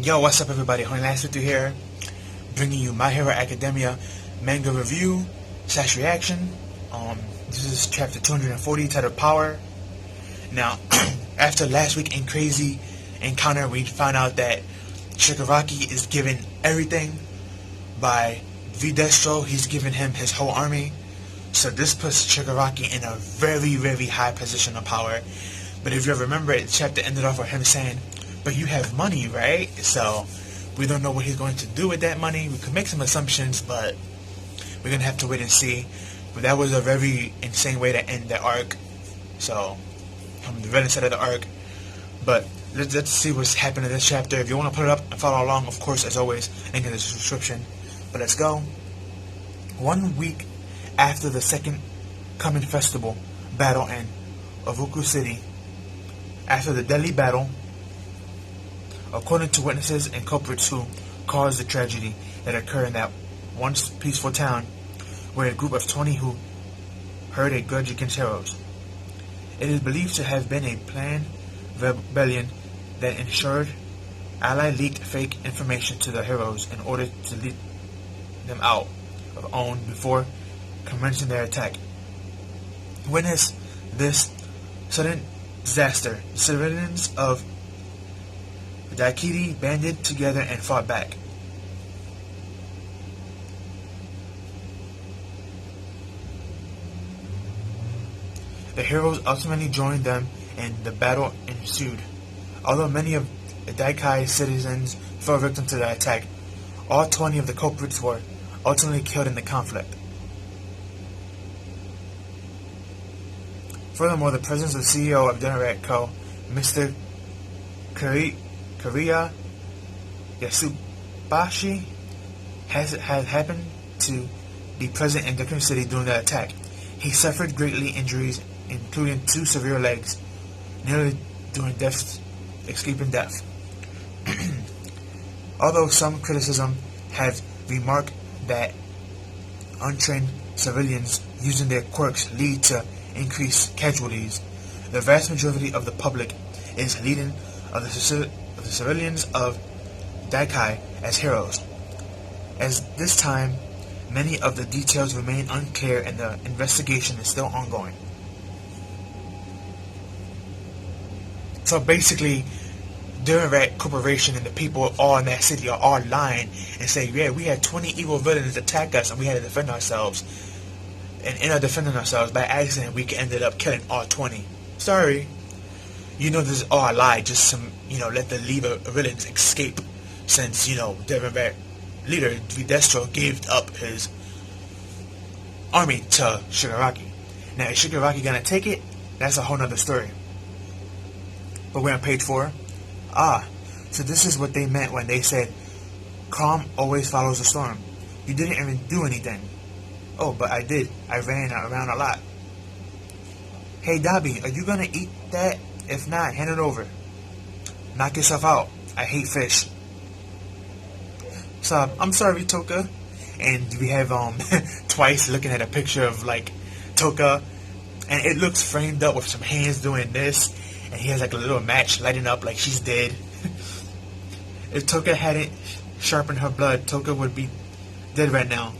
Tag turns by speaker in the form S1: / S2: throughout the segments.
S1: Yo, what's up everybody? Honey here, bringing you My Hero Academia manga review slash reaction. This is chapter 240 titled Power. Now, after last week in crazy encounter, we found out that Shigaraki is given everything by Videstro. He's given him his whole army. So this puts Shigaraki in a very, very high position of power. But if you remember, the chapter ended off with him saying, but you have money, right? So we don't know what he's going to do with that money. We could make some assumptions, but we're going to have to wait and see. But that was a very insane way to end the arc. So, from the villain side of the arc. But let's see what's happening in this chapter. If you want to put it up and follow along, of course, as always, link in the description. But let's go. 1 week after the second Coming Festival battle in Ovuku City, after the deadly battle, according to witnesses and culprits who caused the tragedy that occurred in that once peaceful town, were a group of 20 who held a grudge against heroes. It is believed to have been a planned rebellion that ensured Ally leaked fake information to the heroes in order to lead them out of own before commencing their attack. Witness this sudden disaster. The civilians of Daikiri banded together and fought back. The heroes ultimately joined them and the battle ensued. Although many of the Daikai citizens fell victim to the attack, all 20 of the culprits were ultimately killed in the conflict. Furthermore, the presence of the CEO of Generate Co., Mr. Kariya Yasubashi, has happened to be present in Dakar City during the attack. He suffered greatly injuries, including 2 severe legs, nearly during escaping death. Although some criticism have remarked that untrained civilians using their quirks lead to increased casualties, the vast majority of the public is leading of the civilians of Daikai as heroes. As this time, many of the details remain unclear and the investigation is still ongoing. So basically, Durant Corporation and the people all in that city are all lying and saying, yeah, we had 20 evil villains attack us and we had to defend ourselves. And in our defending ourselves, by accident, we ended up killing all 20. Sorry. You know this is all a lie, just some, let the villains escape, since, Devonback leader Videstro gave up his army to Shigaraki. Now, is Shigaraki gonna take it? That's a whole nother story. But we're on page 4. So this is what they meant when they said, calm always follows the storm. You didn't even do anything. Oh, but I did. I ran around a lot. Hey, Dabi, are you gonna eat that? If not, hand it over. Knock yourself out. I hate fish. So, I'm sorry, Toka. And we have, Twice looking at a picture of, Toka. And it looks framed up with some hands doing this. And he has, a little match lighting up like she's dead. If Toka hadn't sharpened her blood, Toka would be dead right now.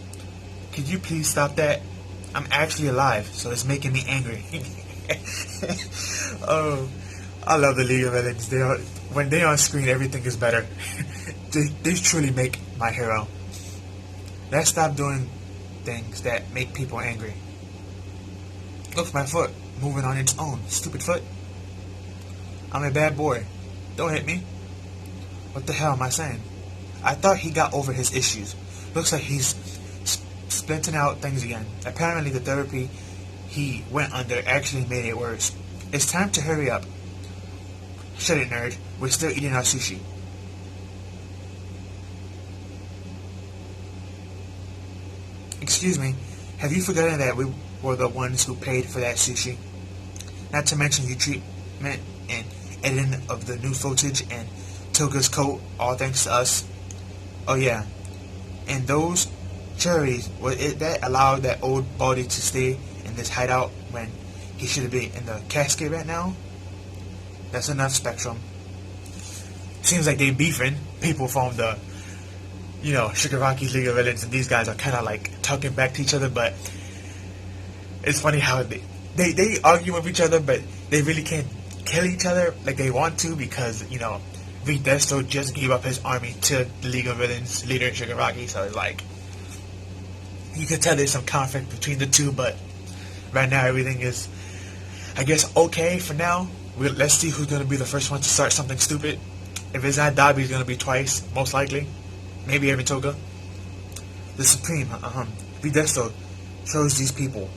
S1: Could you please stop that? I'm actually alive, so it's making me angry. Oh, I love the League of Villains. When they're on screen, everything is better. they truly make my hero. Let's stop doing things that make people angry. Look, my foot moving on its own. Stupid foot. I'm a bad boy. Don't hit me. What the hell am I saying? I thought he got over his issues. Looks like he's splinting out things again. Apparently the therapy he went under actually made it worse. It's time to hurry up. Shut it, nerd. We're still eating our sushi. Excuse me, have you forgotten that we were the ones who paid for that sushi? Not to mention your treatment and editing of the new footage and Toga's coat, all thanks to us. Oh yeah, and those charities, was it that allowed that old baldy to stay in this hideout when he should be in the casket right now? That's enough, Spectrum. seems like they beefing. People from the, Shigaraki's League of Villains and these guys are kind of like talking back to each other, but it's funny how they argue with each other, but they really can't kill each other like they want to because, V Destro just gave up his army to the League of Villains leader Shigaraki, so it's like, you can tell there's some conflict between the two, but right now everything is, I guess, okay for now. Let's see who's going to be the first one to start something stupid. If it's not Dabi, it's going to be twice, most likely. Maybe even Toga. The Supreme, V Destro chose these people.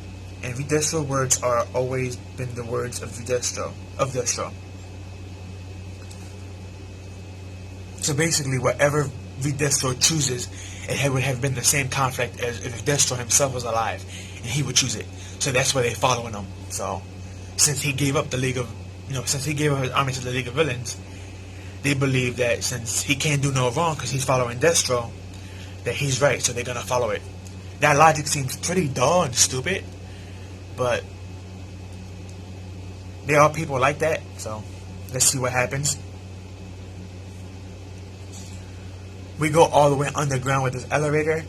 S1: And V Destro words are always been the words of Destro. So basically, whatever V Destro chooses, it would have been the same conflict as if Destro himself was alive, and he would choose it. So that's why they're following him. So since he gave up since he gave up his army to the League of Villains, they believe that since he can't do no wrong because he's following Destro, that he's right, so they're gonna follow it. That logic seems pretty dull and stupid, but there are people like that, so let's see what happens. We go all the way underground with this elevator,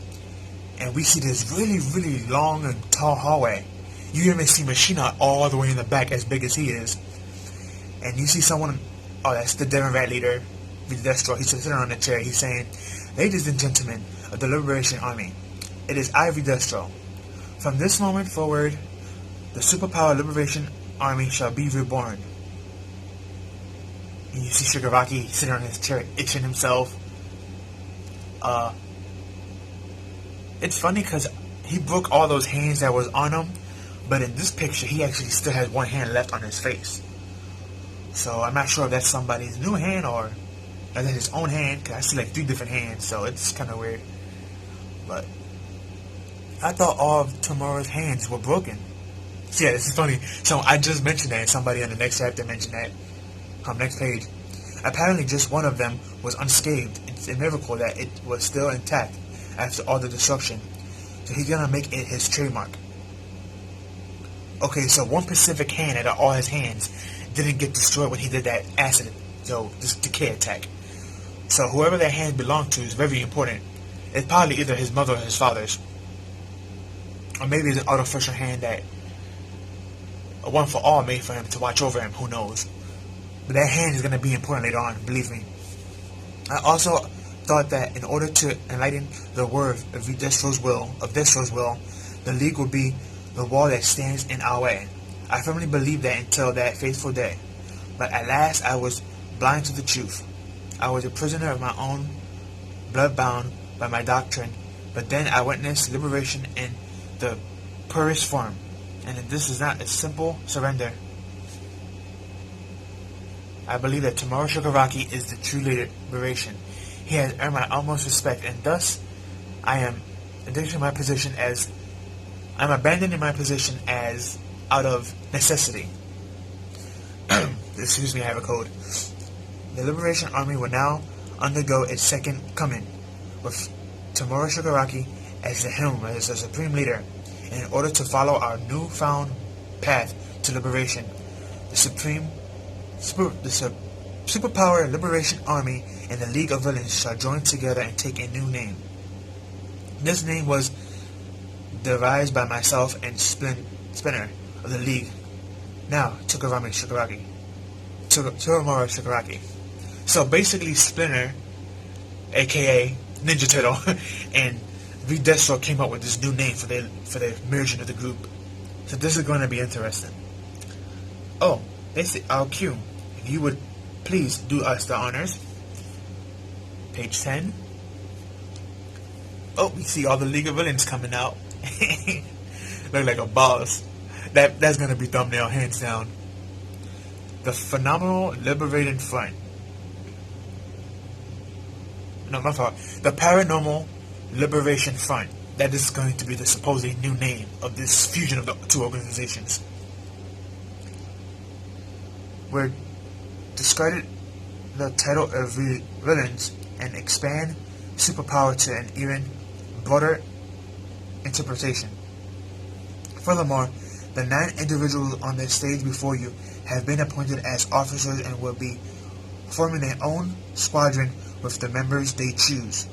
S1: and we see this really, really long and tall hallway. You even see Machina all the way in the back, as big as he is. And you see someone, that's the Devon Rat leader, Destro. He's sitting on the chair. He's saying, "Ladies and gentlemen of the Liberation Army, it is I, Destro. From this moment forward, the Superpower Liberation Army shall be reborn." And you see Shigaraki sitting on his chair, itching himself. It's funny because he broke all those hands that was on him, but in this picture, he actually still has one hand left on his face. So I'm not sure if that's somebody's new hand or if that's his own hand, because I see like 3 different hands, so it's kind of weird. But I thought all of Tomura's hands were broken. So yeah, this is funny. So I just mentioned that, and somebody on the next chapter mentioned that. Next page. Apparently just one of them was unscathed. It's a miracle that it was still intact after all the destruction. So he's gonna make it his trademark. Okay, so one Pacific hand out of all his hands didn't get destroyed when he did that acid, this decay attack. So whoever that hand belonged to is very important. It's probably either his mother or his father's. Or maybe it's an artificial hand that a one for all made for him to watch over him, who knows. But that hand is going to be important later on, believe me. I also thought that in order to enlighten the word of Destro's will, the League will be the wall that stands in our way. I firmly believed that until that fateful day. But at last I was blind to the truth. I was a prisoner of my own, blood-bound by my doctrine. But then I witnessed liberation in the purest form. And this is not a simple surrender. I believe that Tomura Shigaraki is the true liberation. He has earned my utmost respect, and thus I am abandoning my position as out of necessity. Excuse me, I have a code. The Liberation Army will now undergo its second coming, with Tomura Shigaraki as the helm, as the supreme leader. And in order to follow our newfound path to liberation, the Superpower Liberation Army and the League of Villains shall join together and take a new name. This name was devised by myself and Spinner of the League. Now, Tomura Shigaraki. So basically, Splinter, aka Ninja Turtle, and V Destro came up with this new name for their merging of the group. So this is going to be interesting. Oh, they say, our Q, if you would please do us the honors. Page 10. Oh, we see all the League of Villains coming out. Look like a boss. That's going to be thumbnail, hands down. The Phenomenal Liberating Front. No, my fault. The Paranormal Liberation Front. That is going to be the supposed new name of this fusion of the two organizations. We're discarded the title of villains and expand superpower to an even broader interpretation. Furthermore, the 9 individuals on the stage before you have been appointed as officers and will be forming their own squadron with the members they choose.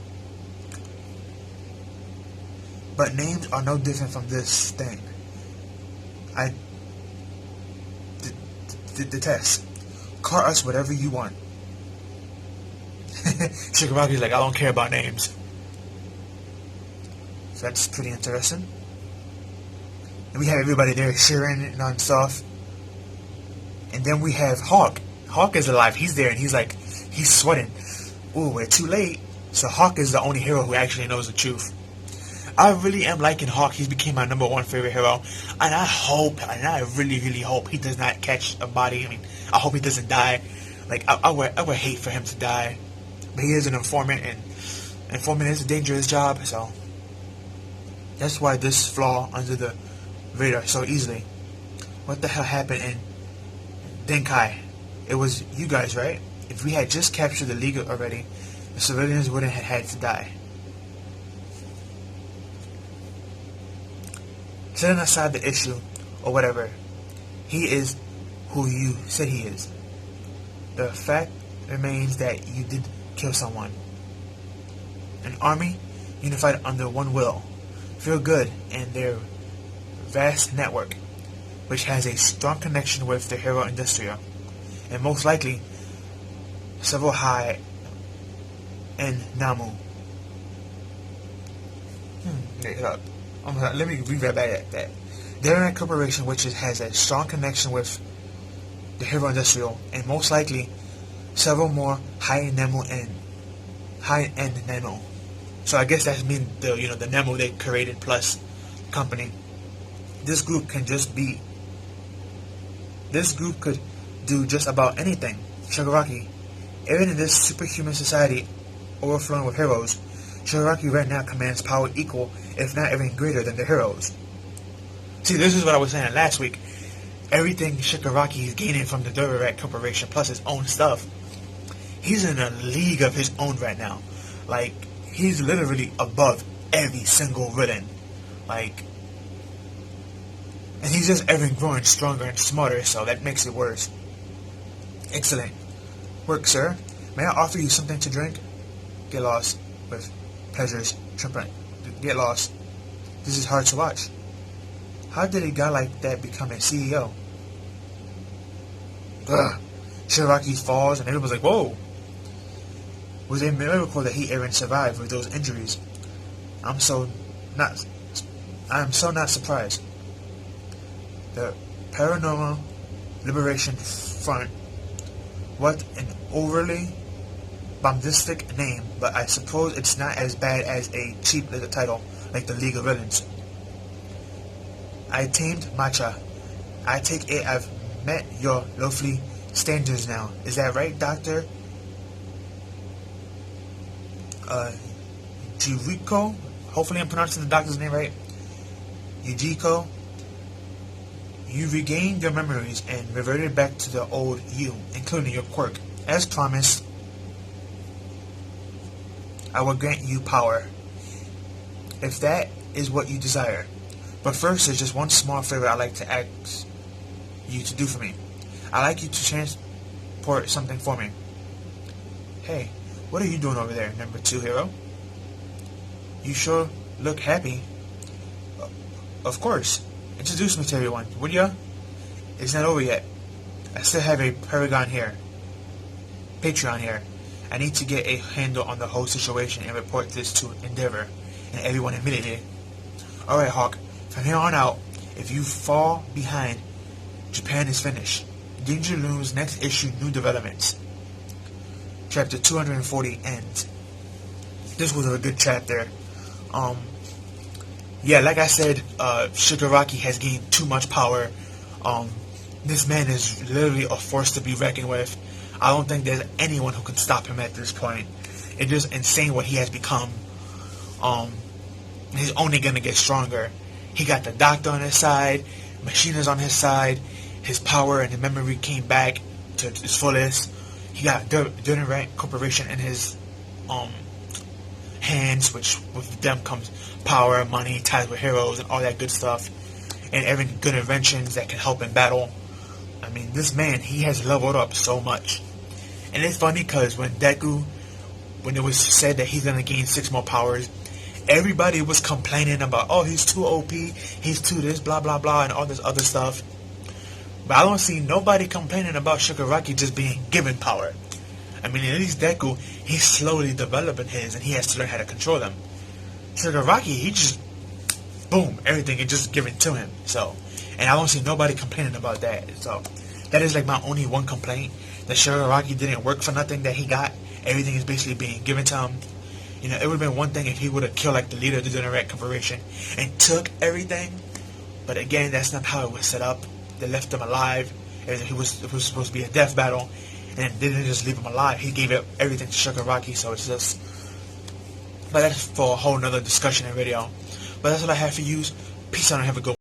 S1: But names are no different from this thing. I did the test. Call us whatever you want. Shigaraki's like, I don't care about names. So that's pretty interesting. And we have everybody there cheering and stuff. And then we have Hawk. Hawk is alive. He's there and he's like, he's sweating. Ooh, we're too late. So Hawk is the only hero who actually knows the truth. I really am liking Hawk. He's became my #1 favorite hero. And I hope, and I really, really hope he does not catch a body. I mean, I hope he doesn't die. Like, I would hate for him to die. But he is an informant, and informant is a dangerous job, so that's why this flaw under the radar so easily. What the hell happened in Denkai? It was you guys, right? If we had just captured the League already, the civilians wouldn't have had to die. Setting aside the issue, or whatever, he is who you said he is. The fact remains that you did kill someone. An army unified under one will. Feel good in their vast network, which has a strong connection with the Hero Industria, and most likely several high in Namu. Wait up. Let me read that back at that. They're a corporation which has a strong connection with the Hero Industrial, and most likely several more high-end Nemo. So I guess that means the Nemo they created plus company. This group could do just about anything. Shigaraki, even in this superhuman society overflowing with heroes, Shigaraki right now commands power equal, if not even greater, than the heroes. See, this is what I was saying last week. Everything Shigaraki is gaining from the Durarak Corporation plus his own stuff, he's in a league of his own right now. Like, he's literally above every single villain. Like, and he's just ever growing stronger and smarter, so that makes it worse. Excellent work, sir. May I offer you something to drink? Get lost with pleasures tripping. Get lost. This is hard to watch. How did a guy like that become a CEO? Ugh. Shigaraki falls and everyone's like, whoa. It was a miracle that he even survived with those injuries. I am so not surprised. The Paranormal Liberation Front. What an overly bombastic name, but I suppose it's not as bad as a cheap little title like the League of Villains. I tamed Matcha. I take it I've met your lovely standards now. Is that right, Doctor? Yuriko? Hopefully I'm pronouncing the doctor's name right. Yujiko? You regained your memories and reverted back to the old you, including your quirk. As promised, I will grant you power, if that is what you desire. But first, there's just one small favor I'd like to ask you to do for me. I'd like you to transport something for me. Hey, what are you doing over there, #2 hero? You sure look happy. Of course. Introduce me to everyone, would ya? It's not over yet. I still have a Patreon here. I need to get a handle on the whole situation and report this to Endeavor and everyone immediately. Alright, Hawk. From here on out, if you fall behind, Japan is finished. Danger looms. Next issue, new developments. Chapter 240 ends. This was a good chapter. Yeah, like I said, Shigaraki has gained too much power. This man is literally a force to be reckoned with. I don't think there's anyone who can stop him at this point. It's just insane what he has become. He's only gonna get stronger. He got the doctor on his side, Machina's on his side, his power and his memory came back to its fullest. He got Durarak Corporation in his hands, which with them comes power, money, ties with heroes, and all that good stuff, and every good inventions that can help in battle. I mean, this man, he has leveled up so much, And it's funny because when it was said that he's gonna gain 6 more powers, everybody was complaining about, oh, he's too OP, he's too this, blah blah blah, and all this other stuff. But I don't see nobody complaining about Shigaraki just being given power. I mean, at least Deku, he's slowly developing his, and he has to learn how to control them. Shigaraki, he just, boom, everything is just given to him. So, and I don't see nobody complaining about that. So, that is like my only one complaint, that Shigaraki didn't work for nothing that he got. Everything is basically being given to him. You know, it would have been one thing if he would have killed like the leader of the Generate Corporation and took everything. But again, that's not how it was set up. They left him alive. It was supposed to be a death battle. And they didn't just leave him alive. He gave everything to Shigaraki, so it's just... But that's for a whole nother discussion and video. But that's what I have for you. Peace out and have a good one.